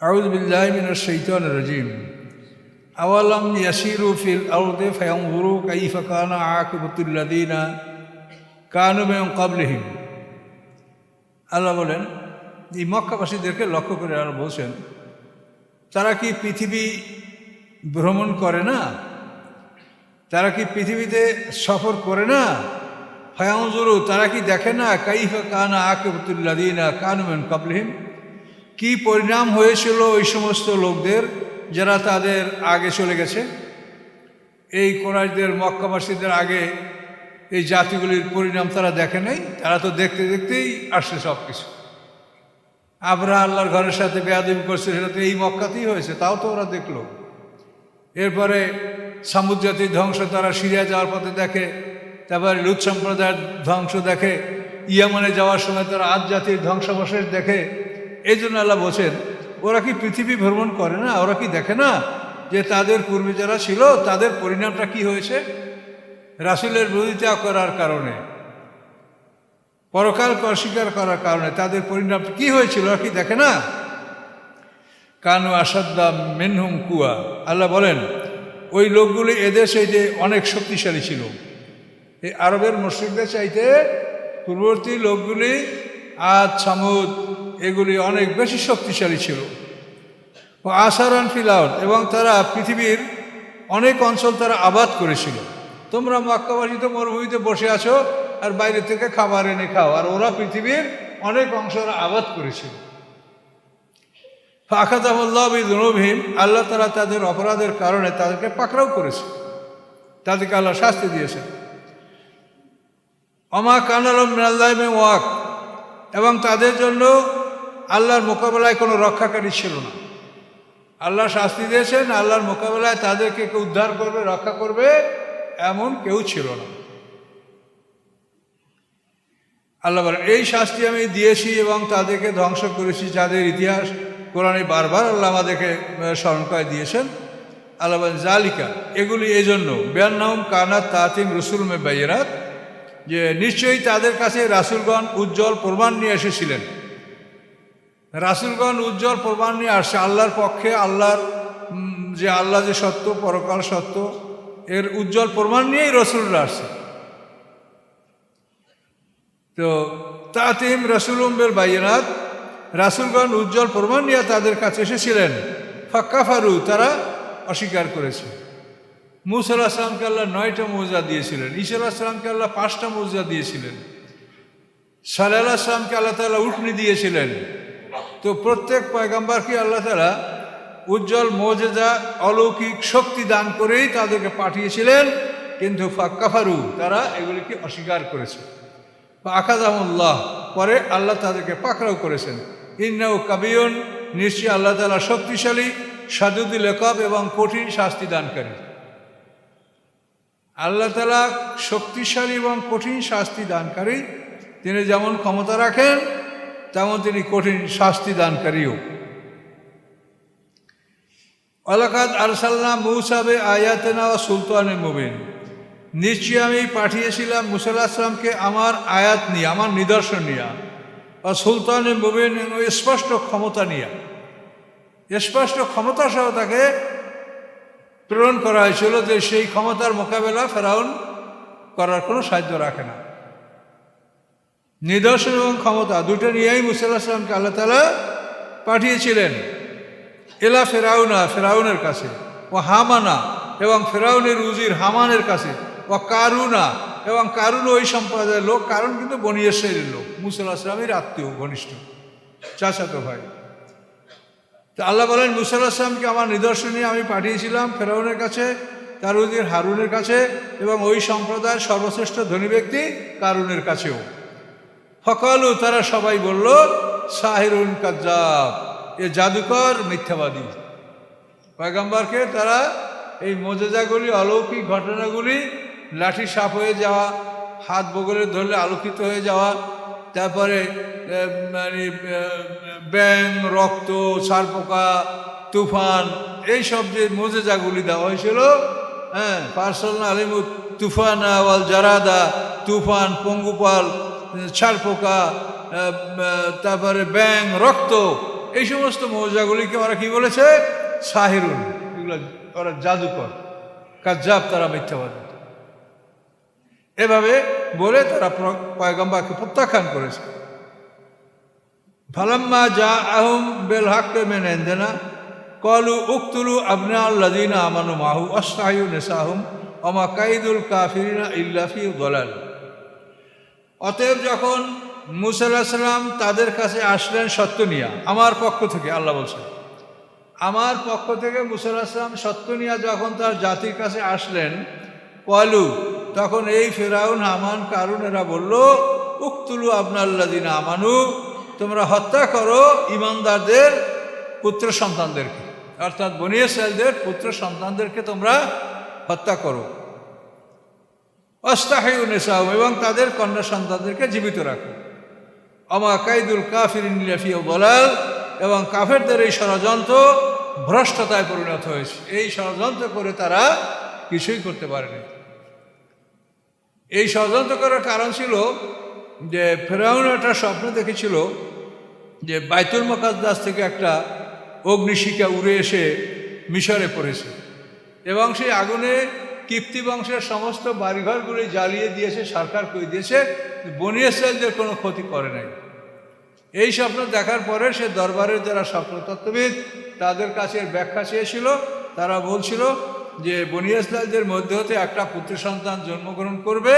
আউযু বিল্লাহি মিনাশ শাইতানির রাজিম। আওয়ালাম ইয়াসিরু ফিল আরদি ফায়ানজুরু কাইফা কানা আকিবাতুল লাযিনা কানু মিন ক্বাবলিহিম। আল্লাহ বলেন, এই মক্কাবাসীদেরকে লক্ষ্য করে আল্লাহ বলছেন, তারা কি পৃথিবী ভ্রমণ করে না? তারা কি পৃথিবীতে সফর করে না? ফায়ানজুরু, তারা কি দেখে না কাইফা কানা আকিবাতুল লাযিনা কানু মিন ক্বাবলিহিম, কি পরিণাম হয়েছিল ওই সমস্ত লোকদের যারা তাদের আগে চলে গেছে। এই কুরাইশদের, মক্কাবাসীদের আগে এই জাতিগুলির পরিণাম তারা দেখে নাই। তারা তো দেখতে দেখতেই আসছে সব কিছু। আবরাহা আল্লাহর ঘরের সাথে বেয়াদবি করছে, সেটা তো এই মক্কাতেই হয়েছে, তাও তো ওরা দেখলো। এরপরে সামুদ জাতির ধ্বংস তারা সিরিয়া যাওয়ার পথে দেখে, তারপরে লুত সম্প্রদায়ের ধ্বংস দেখে, ইয়ামানে যাওয়ার সময় তারা আদ জাতির ধ্বংসাবশেষ দেখে। এই জন্য আল্লাহ বলছেন, ওরা কি পৃথিবী ভ্রমণ করে না? ওরা কি দেখে না যে তাদের পূর্বে যারা ছিল তাদের পরিণামটা কি হয়েছে? রাসূলের বিরোধিতা করার কারণে, পরকালকে অস্বীকার করার কারণে তাদের পরিণাম কি হয়েছিল, ওরা কি দেখে না? কানু আসাদ্দা মিনহুম কুয়া। আল্লাহ বলেন, ওই লোকগুলি এদের চাইতে অনেক শক্তিশালী ছিল। এই আরবের মুশরিকদের চাইতে পূর্ববর্তী লোকগুলি, আদ, সামুদ, এগুলি অনেক বেশি শক্তিশালী ছিল। ও আসারান ফিল আরদ, এবং তারা পৃথিবীর অনেক অঞ্চল তারা আবাদ করেছিল। তোমরা মক্কাবাসী তো মরুভূমিতে বসে আছো আর বাইরে থেকে খাবার এনে খাও, আর ওরা পৃথিবীর অনেক অংশ আবাদ করেছিল। ফাখাযাহুল্লাহু বিযুনুবিহিম, আল্লাহ তাআলা তাদের অপরাধের কারণে তাদেরকে পাকড়াও করেছে, তাদেরকে আল্লাহ শাস্তি দিয়েছেন। ওমা কানা লাহুম মিনাল্লাহি মিন ওয়াক, এবং তাদের জন্য আল্লাহর মোকাবেলায় কোনো রক্ষাকারী ছিল না। আল্লাহ শাস্তি দিয়েছেন, আল্লাহর মোকাবেলায় তাদেরকে কেউ উদ্ধার করবে, রক্ষা করবে, এমন কেউ ছিল না। আল্লাহ বলেন, এই শাস্তি আমি দিয়েছি এবং তাদেরকে ধ্বংস করেছি, যাদের ইতিহাস কোরআনে বারবার আল্লাহ আমাদেরকে স্মরণ করে দিয়েছেন। আল্লাহ বলেন, জালিকা, এগুলি এই জন্য, বিআন্নাহুম কানাত তাতিম রুসুলুম বাইয়িনাত, যে নিশ্চয়ই তাদের কাছে রাসূলগণ উজ্জ্বল প্রমাণ নিয়ে এসেছিলেন। রাসূলগণ উজ্জ্বল প্রমাণ নিয়ে আসছে আল্লাহর পক্ষে, আল্লাহর আল্লাহ যে সত্য, পরকাল সত্য, এর উজ্জ্বল প্রমাণ নিয়েই রসুলরা আসছে। তো তাতিম রাসূলুম বিল বাইয়িনাত, রাসূলগণ উজ্জ্বল প্রমাণ নিয়ে তাদের কাছে এসেছিলেন। ফাকাফারু, তারা অস্বীকার করেছে। মূসা আলাইহিস সালামকে আল্লাহ 9টা মুজিজা দিয়েছিলেন, ঈসা আলাইহিস সালামকে আল্লাহ 5টা মুজিজা দিয়েছিলেন, সালেহ আলাইহিস সালামকে আল্লাহ তাআলা উটনি দিয়েছিলেন। তো প্রত্যেক পয়গম্বরকে আল্লাহ তাআলা উজ্জ্বল মুজিজা, অলৌকিক শক্তি দান করেই তাদেরকে পাঠিয়েছিলেন, কিন্তু ফাকাফারু, তারা এগুলিকে অস্বীকার করেছে। ফাআখাযাহুল্লাহ, পরে আল্লাহ তাদেরকে পাকড়াও করেছেন। ইন্নাহু কাবিয়ুন, নিশ্চয়ই আল্লাহ তাআলা শক্তিশালী, শাদীদুল ইকাব, এবং কঠিন শাস্তি দানকারী। আল্লাহ তাআলা শক্তিশালী এবং কঠিন শাস্তি দানকারী। তিনি যেমন ক্ষমতা রাখেন, তেমন তিনি কঠিন শাস্তি দানকারীও। ওয়ালাকাদ আরসালনা মূসা বিআয়াতিনা ওয়া সুলতানিন মুবিন, নিশ্চয়ই আমি পাঠিয়েছিলাম মূসা আলাইহিস সালামকে আমার আয়াত নিয়ে, আমার নিদর্শন নিয়ে, বা সুলতানিন মুবিন, স্পষ্ট ক্ষমতা নিয়ে, স্পষ্ট ক্ষমতা সহ তাকে প্রেরণ করা হয়েছিল, যে সেই ক্ষমতার মোকাবেলা ফেরাউন করার কোনো সাহায্য রাখে না। নিদর্শন এবং ক্ষমতা দুটো নিয়েই মূসা আলাইহিস সালামকে আল্লাহ তাআলা পাঠিয়েছিলেন। এলা ফেরাউনা, ফেরাউনের কাছে, ও হামানা, এবং ফেরাউনের উজির হামানের কাছে, ও কারুনা, এবং কারুন ওই সম্প্রদায়ের লোক। কারুন কিন্তু বনী ইসরাঈলের লোক, মূসা আলাইহিস সালামের আত্মীয়, ঘনিষ্ঠ চাচাতো ভাই। তো আল্লাহ বলেন, মূসা আলাইহিস সালামকে আমার নিদর্শন নিয়ে আমি পাঠিয়েছিলাম ফেরাউনের কাছে, তার উজির হারুনের কাছে, এবং ওই সম্প্রদায়ের সর্বশ্রেষ্ঠ ধনী ব্যক্তি কারুনের কাছেও। ফকালু, তারা সবাই বলল, সাহিরুন কাজ্জাব, এ জাদুকর, মিথ্যাবাদী। পয়গম্বরকে তারা এই মোজেজাগুলি, অলৌকিক ঘটনাগুলি, লাঠি সাপ হয়ে যাওয়া, হাত বগলে ধরলে আলোকিত হয়ে যাওয়া, তারপরে মানে ব্যাং, রক্ত, ছারপোকা, তুফান, এইসব যে মোজেজাগুলি দেওয়া হয়েছিল, হ্যাঁ, ফারসালনা আলাইহিম তুফানা ওয়াল জারাদা, তুফান, পঙ্গুপাল, ছারপোকা, তারপরে ব্যাং, রক্ত, এই সমস্ত মৌজাগুলিকে ওরা কি বলেছে? সাহিরুন, এগুলো ওরা জাদুকর, কাজ্জাব, তারা মিথ্যাবাদী। এভাবে বলে তারা পয়গম্বরকে প্রত্যাখ্যান করেছে। ফালাম্মা জাআহুম বিল হাক্কি মিন ইনদিনা ক্বালু উকতুলু আবনাআল্লাযীনা আমানু মাহু ওয়াসতাহয়ু নিসাহুম ওয়া মা কাইদুল কাফিরিনা ইল্লা ফি দালাল। অতএব যখন মূসা আলাইহিস সালাম তাদের কাছে আসলেন সত্য নিয়ে, আমার পক্ষ থেকে, আল্লাহ বলছেন আমার পক্ষ থেকে মূসা আলাইহিস সালাম সত্য নিয়ে যখন তার জাতির কাছে আসলেন, ক্বালু, তখন এই ফিরআউন, হামান, কারুন এরা বলল, উকতুলু আবনাআল্লাযীনা আমানু, তোমরা হত্যা করো ঈমানদারদের পুত্র সন্তানদেরকে, অর্থাৎ বনী ইসরাঈলদের পুত্র সন্তানদেরকে তোমরা হত্যা করো। ওয়াস্তাহয়ু নিসাহুম, এবং তাদের কন্যা সন্তানদেরকে জীবিত রাখো। ওয়া কাইদুল কাফিরিন ইল্লা ফি দালাল, এবং কাফেরদের এই ষড়যন্ত্র ভ্রষ্টতায় পরিণত হয়েছে। এই ষড়যন্ত্র করে তারা কিছুই করতে পারেনি। এই ষড়যন্ত্র করার কারণ ছিল যে ফেরাউন একটা স্বপ্ন দেখেছিল যে বাইতুল মুকাদ্দাস থেকে একটা অগ্নিশিখা উড়ে এসে মিশরে পড়েছে, এবং সেই আগুনে কিপ্তি বংশের সমস্ত বাড়িঘরগুলি জ্বালিয়ে দিয়েছে, সরকার করে দিয়েছে, বনী ইসরাঈলদের কোনো ক্ষতি করে নাই। এই স্বপ্ন দেখার পরে সে দরবারের যারা স্বপ্নতত্ত্ববিদ তাদের কাছে ব্যাখ্যা চেয়েছিল। তারা বলছিল যে বনী ইসরাঈলদের মধ্যে হতে একটা পুত্র সন্তান জন্মগ্রহণ করবে,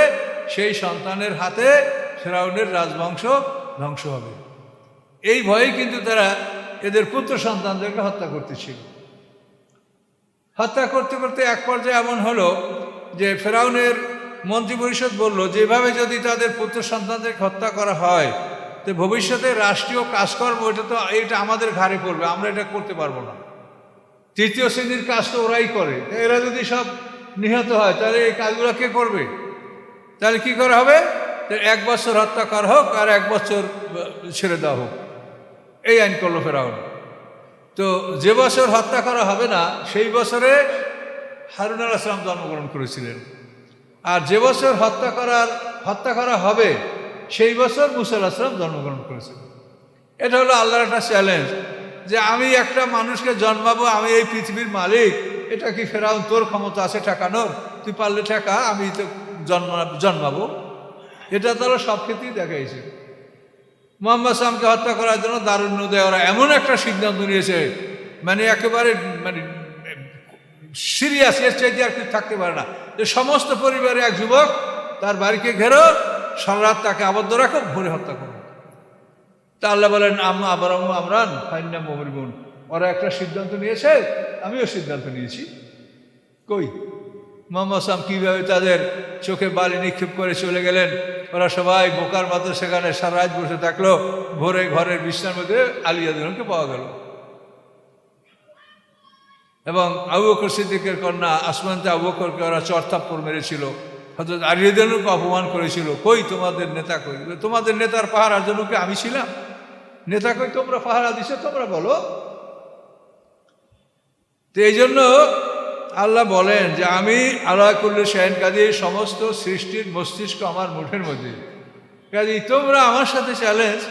সেই সন্তানের হাতে ফেরাউনের রাজবংশ ধ্বংস হবে। এই ভয়েই কিন্তু তারা এদের পুত্র সন্তানদেরকে হত্যা করতেছিল। হত্যা করতে করতে এক পর্যায়ে এমন হলো যে ফেরাউনের মন্ত্রিপরিষদ বলল, যেভাবে যদি তাদের পুত্র সন্তানদেরকে হত্যা করা হয় তো ভবিষ্যতে রাষ্ট্রীয় কাজকর্ম এটা আমাদের ঘাড়ে পড়বে, আমরা এটা করতে পারবো না। তৃতীয় শ্রেণীর কাজ তো ওরাই করে, এরা যদি সব নিহত হয় তাহলে এই কাজগুলো কে করবে? তাহলে কি করা হবে? 1 বছর হত্যা করা হোক আর 1 বছর ছেড়ে দেওয়া হোক, এই আইন করলো ফেরাউন। তো যে বছর হত্যা করা হবে না সেই বছরে হারুন আলাইহিস সালাম জন্মগ্রহণ করেছিলেন, আর যে বছর হত্যা করা হবে সেই বছর মূসা আলাইহিস সালাম জন্মগ্রহণ করেছিলেন। এটা হলো আল্লাহর একটা চ্যালেঞ্জ যে আমি একটা মানুষকে জন্মাবো, আমি এই পৃথিবীর মালিক, এটা কি ফেরাউন তোর ক্ষমতা আছে ঠেকানোর? তুই পারলে ঠেকা, আমি তো জন্মাবো। এটা তারা সব ক্ষেত্রেই দেখাইছে। মুহাম্মদ সাল্লামকে হত্যা করার জন্য দারুণ নদে ওরা এমন একটা সিদ্ধান্ত নিয়েছে, মানে একেবারে সিরিয়াস, এর চাইতে আর কিছু থাকতে পারে না, যে সমস্ত পরিবারে এক যুবক তার বাড়িকে ঘেরো, সারা রাত তাকে আবদ্ধ রাখো, ভোরে হত্যা করো। তা আল্লাহ বলেন আমরান ফাইন্না মুবরিমুন, ওরা একটা সিদ্ধান্ত নিয়েছে, আমিও সিদ্ধান্ত নিয়েছি। কই মুহাম্মদ সাল্লাম কীভাবে তাদের চোখে বালি নিক্ষেপ করে চলে গেলেন, ওরা সবাই বোকার মতো সেখানে সারা রাত বসে থাকলো, ভোরে ঘরের বিছানার মধ্যে আলিয়াকে পাওয়া গেল। এবং আবু বকর সিদ্দিকের কন্যা আসমানতে আবু বকরকে ওরা চড়থাপ্পড় মেরেছিল, হযরত আলিয়াকে অপমান করেছিল। কই তোমাদের নেতা কই? তোমাদের নেতার পাহারার জন্য কি আমি ছিলাম? নেতা কই? তোমরা পাহারা দিছো, তোমরা বলো। তো এই জন্য আল্লাহ বলেন যে আমি আলা কুল্লি শাইইন কাদির, সমস্ত সৃষ্টির মস্তিষ্ক আমার মুঠের মধ্যে। কাজে তোমরা আমার সাথে চ্যালেঞ্জ,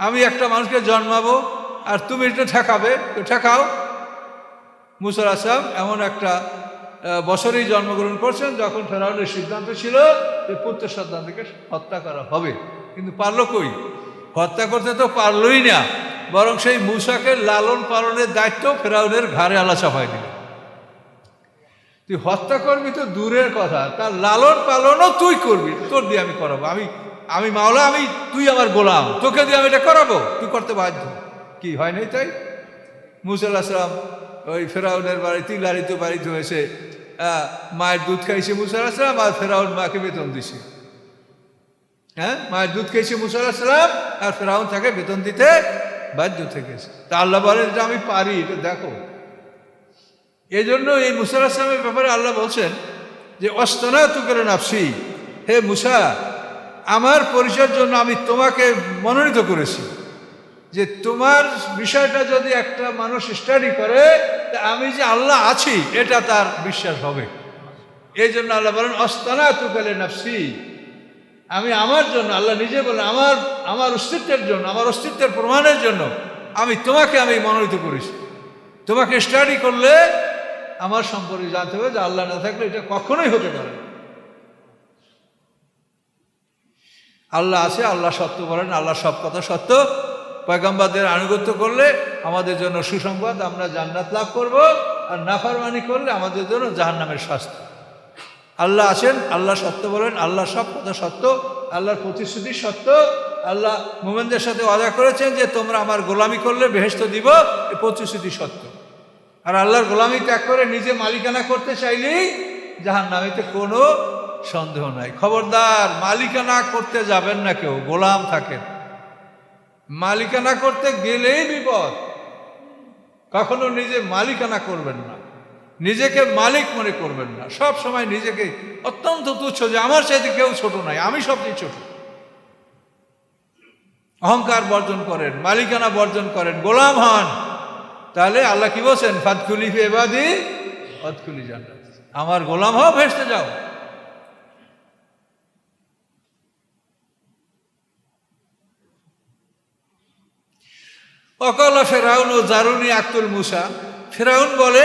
আমি একটা মানুষকে জন্মাবো আর তুমি এটা ঠেকাবে, তো ঠেকাও। মূসা আলাইহিস সালাম এমন একটা বছরেই জন্মগ্রহণ করছেন যখন ফেরাউনের সিদ্ধান্ত ছিল যে পুত্র সন্তানকে হত্যা করা হবে, কিন্তু পারলো কই? হত্যা করতে তো পারলই না, বরং সেই মূসাকে লালন পালনের দায়িত্ব ফেরাউনের ঘাড়ে আল্লাহ চাপাই দিল। তুই হত্যা করবি তো দূরের কথা, তার লালন পালনও তুই করবি, তোর দিয়ে আমি করাবো। আমি মাওলা, তুই আমার গোলাম, তোকে দিয়ে আমি এটা করাবো, তুই করতে বাধ্য। কি হয় নাই তাই? মূসা আলাইহিস সালাম ওই ফেরাউনের বাড়িতে বাড়িতে হয়েছে, মায়ের দুধ খাইছে মূসা আলাইহিস সালাম, আর ফেরাউন মাকে বেতন দিছে। হ্যাঁ, মায়ের দুধ খেয়েছে মূসা আলাইহিস সালাম, আর ফেরাউন তাকে বেতন দিতে বাধ্য থেকেছে। তা আল্লাহ বলেন যে আমি পারি, এটা দেখো। এই জন্য এই মূসা আলাইহিস সালামের ব্যাপারে আল্লাহ বলছেন যে ওয়াসতানাতুকা লিনাফসি, হে মূসা, আমার পরিচয়ের জন্য আমি তোমাকে মনোনীত করেছি, যে তোমার বিষয়টা যদি একটা মানুষ স্টাডি করে, আমি যে আল্লাহ আছি এটা তার বিশ্বাস হবে। এই জন্য আল্লাহ বলেন ওয়াসতানাতুকা লিনাফসি, আমি আমার জন্য, আল্লাহ নিজে বলেন আমার অস্তিত্বের জন্য, আমার অস্তিত্বের প্রমাণের জন্য আমি তোমাকে মনোনীত করেছি। তোমাকে স্টাডি করলে আমার সম্পর্কে জানতে হবে যে আল্লাহ না থাকলে এটা কখনোই হতে পারে না। আল্লাহ আছে, আল্লাহ সত্য বলেন, আল্লাহ সব কথা সত্য। পয়গম্বরদের আনুগত্য করলে আমাদের জন্য সুসংবাদ, আমরা জান্নাত লাভ করব, আর নাফরমানি করলে আমাদের জন্য জাহান্নামের শাস্তি। আল্লাহ আছেন, আল্লাহ সত্য বলেন, আল্লাহ সব কথা সত্য, আল্লাহর প্রতিশ্রুতি সত্য। আল্লাহ মুমিনদের সাথে ওয়াদা করেছেন যে তোমরা আমার গোলামি করলে বেহেশত দিব, এই প্রতিশ্রুতি সত্য। আর আল্লাহর গোলামি ত্যাগ করে নিজে মালিকানা করতে চাইলেই জাহান্নামেতে কোনো সন্দেহ নাই। খবরদার, মালিকানা করতে যাবেন না কেউ, গোলাম থাকেন। মালিকানা করতে গেলেই বিপদ। কখনো নিজে মালিকানা করবেন না, নিজেকে মালিক মনে করবেন না। সব সময় নিজেকে অত্যন্ত তুচ্ছ, যে আমার চাইতে কেউ ছোট নাই, আমি সবচেয়ে ছোট। অহংকার বর্জন করেন, মালিকানা বর্জন করেন, গোলাম হন। তাহলে আল্লাহ কি বলছেন? ফাদখুলি ফি ইবাদি ওয়াদখুলি জান্নাত। আমার গোলাম হও, ভেসতে যাও। অকাল ফেরাউন ও জারুনি আক্তুল মুসা। ফেরাউন বলে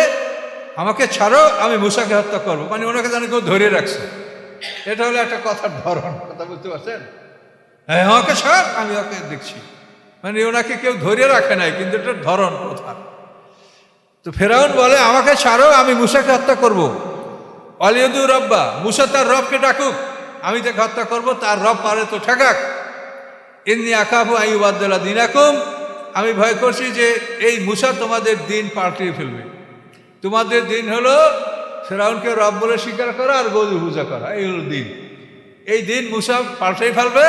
আমাকে ছাড়ো, আমি মুসাকে হত্যা করবো। মানে ওনাকে জানি কেউ ধরে রাখছে। এটা হলো একটা কথার ধরন, কথা বুঝতে পারছেন? হ্যাঁ, আমাকে ছাড়, আমি ওকে দেখছি। মানে ওনাকে কেউ ধরে রাখে নাই, কিন্তু এটা ধরন, কথা। তো ফেরাউন বলে আমাকে ছাড়ো, আমি মুসাকে হত্যা করবো। অলিয়দু রব্বা, মুসা তার রবকে ডাকুক, আমি তাকে হত্যা করবো, তার রব পারে তো ঠেকাক। ইন্নী আখাফু আইয়ুবাদদিলা দীনাকুম, আমি ভয় করছি যে এই মুসা তোমাদের দিন পাল্টিয়ে ফেলবে। তোমাদের দিন হলো ফেরাউনকে রব বলে স্বীকার করা আর গরু পূজা করা, এই হলো দিন। এই দিন মুসা পাল্টিয়ে ফেলবে,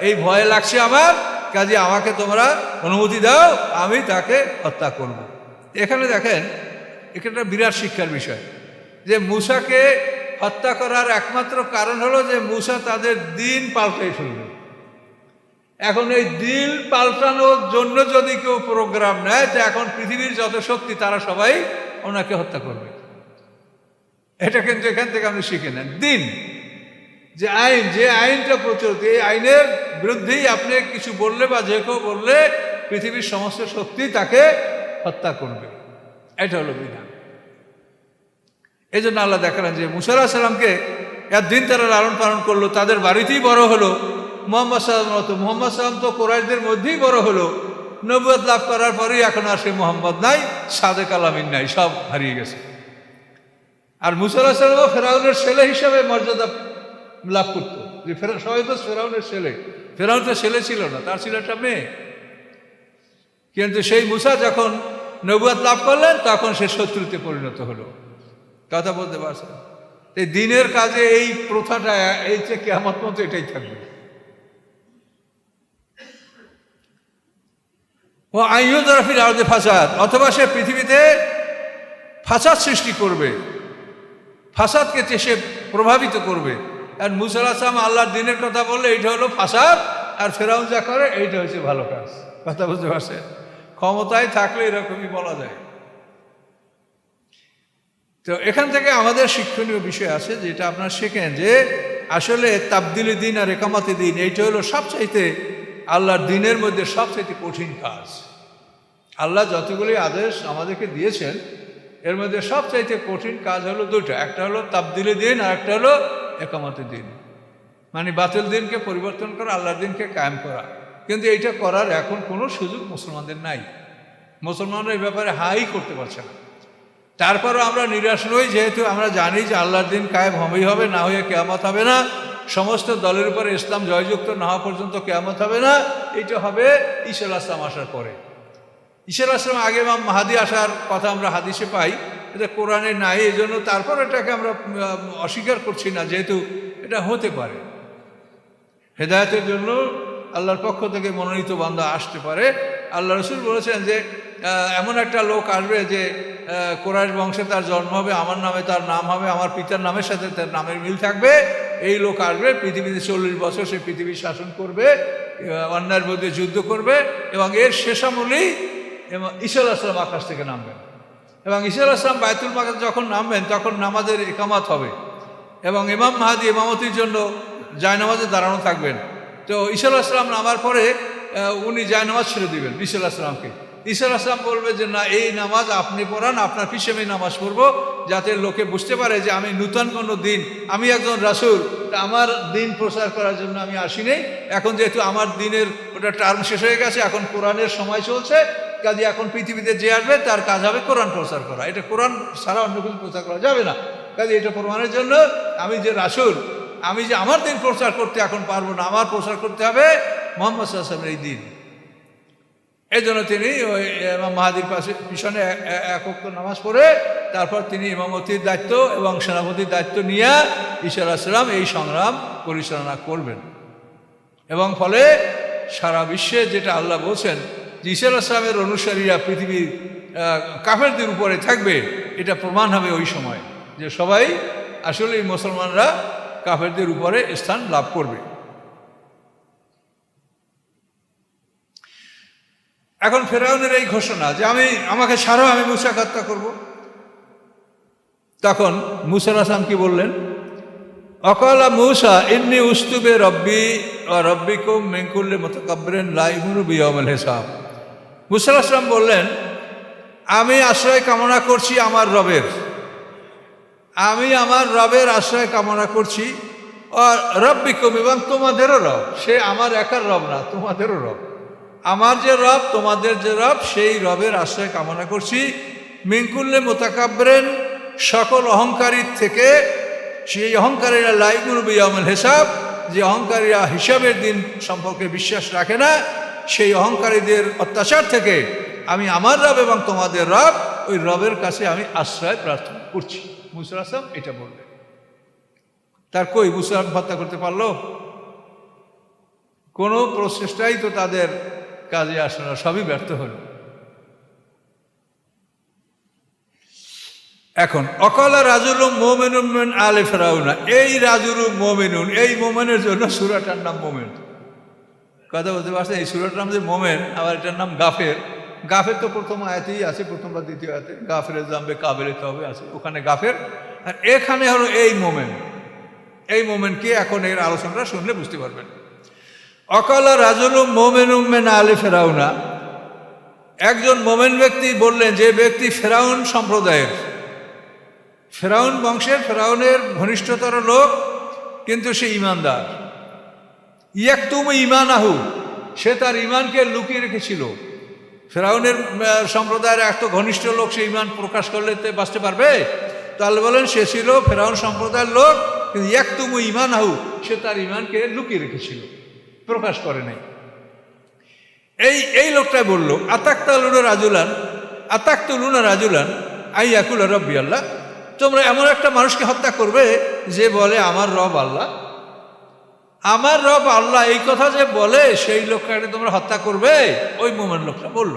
এই ভয় লাগছে আমার। কাজে আমাকে তোমরা অনুমতি দাও, আমি তাকে হত্যা করব। এখানে দেখেন, এখানে বিরাট শিক্ষার বিষয় যে মুসাকে হত্যা করার একমাত্র কারণ হলো যে মুসা তাদের দিন পাল্টে ফেলবে। এখন এই দিন পাল্টানোর জন্য যদি কেউ প্রোগ্রাম নেয়, তো এখন পৃথিবীর যত শক্তি তারা সবাই ওনাকে হত্যা করবে। এটা কিন্তু এখান থেকে আপনি শিখে নেন। দিন যে আইন, যে আইনটা প্রচলিত, এই আইনের বিরুদ্ধেই আপনি কিছু বললে বা যে কেউ বললে পৃথিবীর সমস্ত শক্তি তাকে হত্যা করবে। এটা হলো বিধান। এই জন্য আল্লাহ দেখালেন যে মুসা আলাইহিস সালামকে একদিন তারা লালন পালন করলো, তাদের বাড়িতেই বড় হলো। মুহাম্মদ সাল্লাম তো কোরাইশদের মধ্যেই বড় হলো। নবুয়ত লাভ করার পরেই এখন আর সে মোহাম্মদ নাই, সাদেক আলামিন নাই, সব হারিয়ে গেছে। আর মুসা আলাইহিস সালামও ফেরাউনের ছেলে হিসাবে মর্যাদা লাভ করতো। যে সবাই তো ফেরাউনের ছেলে, ফেরাউন তো ছেলে ছিল না, তার ছিল একটা মেয়ে। কিন্তু সেই মুসা যখন নবুয়ত লাভ করলেন, তখন সে শত্রুতে পরিণত হলো। কথা বলতে পারছেন? এই দিনের কাজে এই প্রথাটা, এই যে কিয়ামত পর্যন্ত এটাই থাকবে। ও আইয়ুযরা ফিল আরদি ফাসাদ, অথবা সে পৃথিবীতে ফাসাদ সৃষ্টি করবে, ফাসাদকে সে প্রভাবিত করবে। আর মুসা আলাইহিস সালাম আল্লাহর দিনের কথা বললে এইটা হলো ফাসাদ, আর ফেরাউন যা করে এইটা হচ্ছে ভালো কাজ। কথা বুঝতে পারছেন? ক্ষমতায় থাকলে এরকমই বলা যায়। তো এখান থেকে আমাদের শিক্ষণীয় বিষয় আছে, যেটা আপনারা শেখেন যে আসলে তাবদিলি দিন আর একামতি দিন, এইটা হলো সবচাইতে আল্লাহর দিনের মধ্যে সবচাইতে কঠিন কাজ। আল্লাহ যতগুলি আদেশ আমাদেরকে দিয়েছেন, এর মধ্যে সবচাইতে কঠিন কাজ হলো দুটো। একটা হলো তাবদিলি দিন, আর একটা হলো একামতি দিন, মানে বাতিল দিনকে পরিবর্তন করা, আল্লাহর দিনকে কায়েম করা। কিন্তু এইটা করার এখন কোনো সুযোগ মুসলমানদের নাই। মুসলমানরা এই ব্যাপারে হাই করতে পারছে না। তারপরও আমরা নিরাশ নই, যেহেতু আমরা জানি যে আল্লাহর দিন কায়েম হবেই হবে, না হয়ে কিয়ামত হবে না। সমস্ত দলের উপরে ইসলাম জয়যুক্ত না হওয়া পর্যন্ত কিয়ামত হবে না। এইটা হবে ঈসা আলাইহিস সালাম আসার পরে। ঈসা আলাইহিস সালাম আগে ইমাম মাহদী আসার কথা আমরা হাদিসে পাই, এটা কোরআনে নাই। এই জন্য তারপর এটাকে আমরা অস্বীকার করছি না, যেহেতু এটা হতে পারে। হেদায়েতের জন্য আল্লাহর পক্ষ থেকে মনোনীত বান্দা আসতে পারে। আল্লাহ রসুল বলেছেন যে এমন একটা লোক আসবে যে কোরাইশ বংশে তার জন্ম হবে, আমার নামে তার নাম হবে, আমার পিতার নামের সাথে তার নামের মিল থাকবে। এই লোক আসবে, পৃথিবীতে 40 বছর সে পৃথিবী শাসন করবে, অন্যায়ের মধ্যে যুদ্ধ করবে, এবং এর শেষামূলেই ঈসা আলাইহিস সালাম আকাশ থেকে নামবেন। এবং ঈসা আলাইহিস সালাম বাইতুল মাকদাস যখন নামবেন, তখন নামাজের ইকামত হবে, এবং ইমাম মাহদী ইমামতির জন্য জায়নামাজে দাঁড়ানো থাকবেন। তো ঈসা আলাইহিস সালাম নামার পরে উনি জায়নামাজ ছেড়ে দিবেন ঈসা আলাইহিস সালামকে। ঈসা আলাইহিস সালাম বলবে যে না, এই নামাজ আপনি পড়ান, আপনার পিছে আমি নামাজ পড়বো, যাতে লোকে বুঝতে পারে যে আমি নূতন কোনো দিন, আমি একজন রাসূল, আমার দিন প্রচার করার জন্য আমি আসিনি। এখন যেহেতু আমার দিনের ওটা টার্ম শেষ হয়ে গেছে, এখন কোরআনের সময় চলছে, কাজে এখন পৃথিবীতে যে আসবে তার কাজ হবে কোরআন প্রচার করা। এটা কোরআন ছাড়া অন্য কিছু প্রচার করা যাবে না। কাজে এটা প্রমাণের জন্য আমি যে রাসূল, আমি যে আমার দিন প্রচার করতে এখন পারবো না, আমার প্রচার করতে হবে মুহাম্মদ সাল্লাল্লাহু আলাইহি ওয়াসাল্লামের এই দিন। এই জন্য তিনি ওই ইমাম মাহাদির পিছনে এক ওয়াক্ত নামাজ পড়ে তারপর তিনি ইমামতির দায়িত্ব এবং সেনাপতির দায়িত্ব নিয়ে ঈসা আলাইহিস সালাম এই সংগ্রাম পরিচালনা করবেন। এবং ফলে সারা বিশ্বে যেটা আল্লাহ বলছেন যে ঈসা আলাইহিস সালামের অনুসারীরা পৃথিবীর কাফেরদের উপরে থাকবে, এটা প্রমাণ হবে ওই সময় যে সবাই আসলে মুসলমানরা কাফেরদের উপরে স্থান লাভ করবে। এখন ফেরাউনের এই ঘোষণা যে আমাকে ছাড়াও, আমি মূসাকে হত্যা করব। তখন মূসা আলাইহিস সালাম কি বললেন? অকালা মূসা ইন্নী উস্তুবে রব্বি ওয়া রব্বিকুম মিন কুল্লি মুতাকাব্বিরিন লা ইউমিনু বিয়াউমিল হিসাব। মূসা আলাইহিস সালাম বললেন, আমি আশ্রয় কামনা করছি আমার রবের, আমি আমার রবের আশ্রয় কামনা করছি, আর রব্বিকুম, এবং তোমাদেরও রব। সে আমার একার রব না, তোমাদেরও রব। আমার যে রব, তোমাদের যে রব, সেই রবের আশ্রয় কামনা করছি। মিন কুল্লি মুতাকাব্বিরিন, সকল অহংকারীর থেকে, সেই অহংকারীরা লা ইউমিনু বিয়াউমিল হিসাব, যে অহংকারীরা হিসাবের দিন সম্পর্কে বিশ্বাস রাখে না, সেই অহংকারীদের অত্যাচার থেকে আমি আমার রব এবং তোমাদের রব, ওই রবের কাছে আমি আশ্রয় প্রার্থনা করছি। মূসা আলাইহিস সালাম এটা বললেন। তার কই মূসা হত্যা করতে পারলো? কোনো প্রচেষ্টাই তো তাদের কাজে আসে না, সবই ব্যর্থ হল। এখন অকালা রাজুলুম মুমিনুন মিন আলে ফিরাউনা, এই রাজুলুম মুমিনুন, এই মোমেনের জন্য সূরাটার নাম মোমেন। কথা বলতে পারছেন? এই সূরাটার নাম যে মোমেন, আবার এটার নাম গাফের। গাফের তো প্রথম আয়াতেই আছে, প্রথম বা দ্বিতীয় আয়াতে গাফের জাম্বে কাবেলে তবে আছে, ওখানে গাফের। আর এখানে হলো এই মোমেন। এই মোমেন কি, এখন এর আলোচনাটা শুনলে বুঝতে পারবেন। অকালা রাজুলুম মুমিনুন মিন আলে ফিরাউনা, একজন মোমেন ব্যক্তি বললেন, যে ব্যক্তি ফেরাউন সম্প্রদায়ের, ফেরাউন বংশের, ফেরাউনের ঘনিষ্ঠতর লোক, কিন্তু সে ঈমানদার। ইয়াকতুমু ঈমানাহু, সে তার ঈমানকে লুকিয়ে রেখেছিল। ফেরাউনের সম্প্রদায়ের এত ঘনিষ্ঠ লোক, সে ঈমান প্রকাশ করলে বাঁচতে পারবে? তাহলে বলেন সে ছিল ফেরাউন সম্প্রদায়ের লোক, কিন্তু ইয়াকতুমু ঈমানাহু, সে তার ঈমানকে লুকিয়ে রেখেছিল, প্রকাশ করে নাই। এই লোকটা বলল, আতাকতুলুনা রাজুলান আইয়াকুলা রব্বি আল্লাহ, তোমরা এমন একটা মানুষকে হত্যা করবে যে বলে আমার রব আল্লাহ। আমার রব আল্লাহ এই কথা যে বলে, সেই লোকটাকে তোমরা হত্যা করবে? ওই মোমেন লোকটা বলল।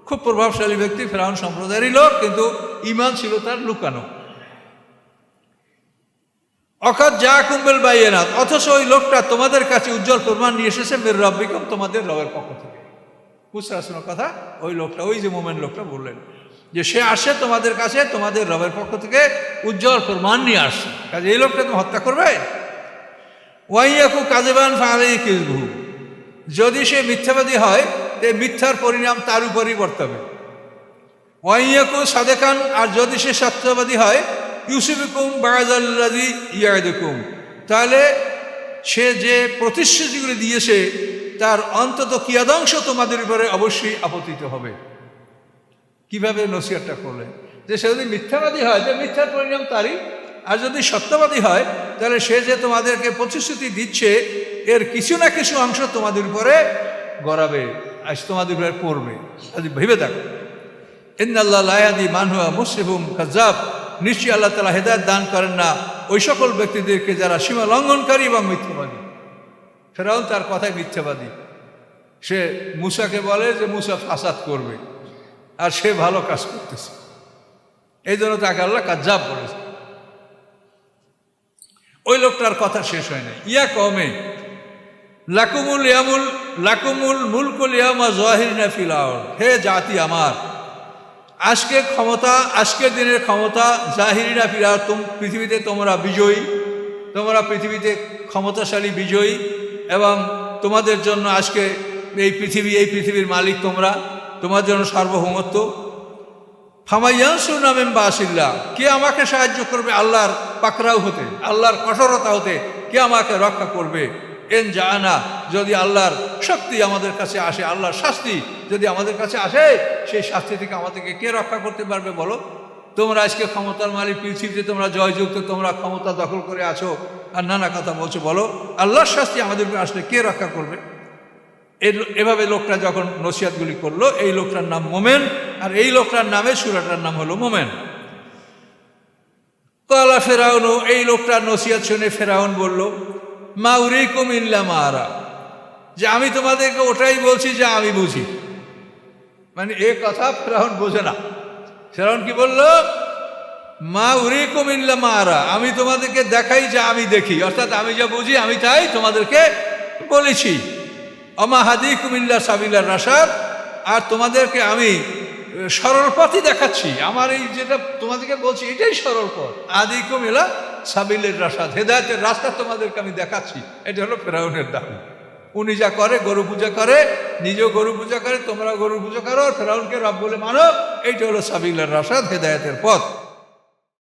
খুব প্রভাবশালী ব্যক্তি, ফেরাউন সম্প্রদায়েরই লোক, কিন্তু ঈমান ছিল তার লুকানো। অকাদ জাআকুম বিল বায়িনাত, অথচ ওই লোকটা তোমাদের কাছে উজ্জ্বল প্রমাণ নিয়ে এসেছে মির রাব্বিকুম, তোমাদের রবের পক্ষ থেকে। বুঝতে পারছেন কথা? ওই লোকটা, ওই যে মোমেন লোকটা বললেন যে সে আসে তোমাদের কাছে, তোমাদের রবের পক্ষ থেকে উজ্জ্বল প্রমাণ নিয়ে আসছে, কাজে এই লোকটা তুমি হত্যা করবে। ওয়াইয়াকু কাযিবান ফাআলাইহি কিযবুহু, যদি সে মিথ্যাবাদী হয়, তে মিথ্যার পরিণাম তার উপরই বর্তাবে। ওয়াইয়াকু সাদেকান, আর যদি সে সত্যবাদী হয়, ইউসিবুকুম বা'দাল্লাযী ইয়া'iদুকুম, তাহলে সে যে প্রতিশ্রুতিগুলি দিয়েছে তার অন্তত কিয়দাংশ তোমাদের উপরে অবশ্যই আপতিত হবে। কিভাবে নসিহতটা করলেন? যে সে যদি মিথ্যাবাদী হয়, যে মিথ্যার পরিণাম তারই, আর যদি সত্যবাদী হয়, তাহলে সে যে তোমাদেরকে প্রতিশ্রুতি দিচ্ছে, এর কিছু না কিছু অংশ তোমাদের উপরে গড়াবে, আজ তোমাদের উপরে পড়বে। ভেবে দেখো, ইন্নাল্লাহ লা ইয়াহদি মান হুয়া মুসরিফুন কাযযাব, নিশ্চয়ই আল্লাহ তাআলা হেদায়েত দান করেন না ওই সকল ব্যক্তিদেরকে যারা সীমা লঙ্ঘনকারী এবং মিথ্যাবাদী। ফেরাউন তার কথায় মিথ্যাবাদী। সে মূসাকে বলে যে মূসা ফাসাদ করবে, আর সে ভালো কাজ করতেছে, এই জন্য তাকে আল্লাহ কাযযাব বলেছে। ওই লোকটার কথা শেষ হয় না। ইয়া কওমে লাকুমুল মুলকুল ইয়াওমা যাহিরিনা ফিল আরদ, হে জাতি আমার, আজকে ক্ষমতা, আজকের দিনের ক্ষমতা, জাহিরিনা ফিল আরদ, পৃথিবীতে তোমরা বিজয়ী, তোমরা পৃথিবীতে ক্ষমতাশালী বিজয়ী, এবং তোমাদের জন্য আজকে এই পৃথিবীর মালিক তোমরা। তোমার জন্য সার্বভৌমত্ব। ফামাইয়ানসুরনা মিন বাসিল্লাহ, কে আমাকে সাহায্য করবে আল্লাহর পাকড়াও হতে, আল্লাহর কঠোরতা হতে কে আমাকে রক্ষা করবে? এন জানা, যদি আল্লাহর শক্তি আমাদের কাছে আসে, আল্লাহর শাস্তি যদি আমাদের কাছে আসে, সেই শাস্তি থেকে আমাদেরকে কে রক্ষা করতে পারবে বলো? তোমরা আজকে ক্ষমতার মালিক, পৃথিবীতে তোমরা জয়যুক্ত, তোমরা ক্ষমতা দখল করে আছো আর নানা কথা বলছো, বলো আল্লাহর শাস্তি আমাদেরকে আসলে কে রক্ষা করবে? এভাবে লোকটা যখন নসিহতগুলি করলো, এই লোকটার নাম মোমেন, আর এই লোকটার নামে সূরাটার নাম হলো মোমেন। কালা ফেরাউন, এই লোকটার নসিহত শুনে ফেরাউন বলল, মা উরিকুম ইল্লা মা আরা, যে আমি তোমাদেরকে ওটাই বলছি যা আমি বুঝি। মানে এ কথা ফেরাউন বোঝে না। ফেরাউন কি বলল? মা উরিকুম ইল্লা মা আরা, আমি তোমাদেরকে দেখাই যা আমি দেখি, অর্থাৎ আমি যা বুঝি আমি তাই তোমাদেরকে বলেছি। অমা হাদিকুম ইল্লা সাবিলার রাশাদ, আর তোমাদেরকে আমি সরল পথই দেখাচ্ছি। আমার এই যেটা তোমাদেরকে বলছি এটাই সরল পথ। আদিকুম ইলা সাবিলের রাশাদ, হেদায়েতের রাস্তা তোমাদেরকে আমি দেখাচ্ছি। এটা হলো ফেরাউনের দাবি। উনি যা করে, গরু পূজা করে, নিজেও গরু পূজা করে, তোমরা গরু পূজা করো, ফেরাউনকে রব বলে মানো, এইটা হলো সাবিলের রাশাদ, হেদায়েতের পথ।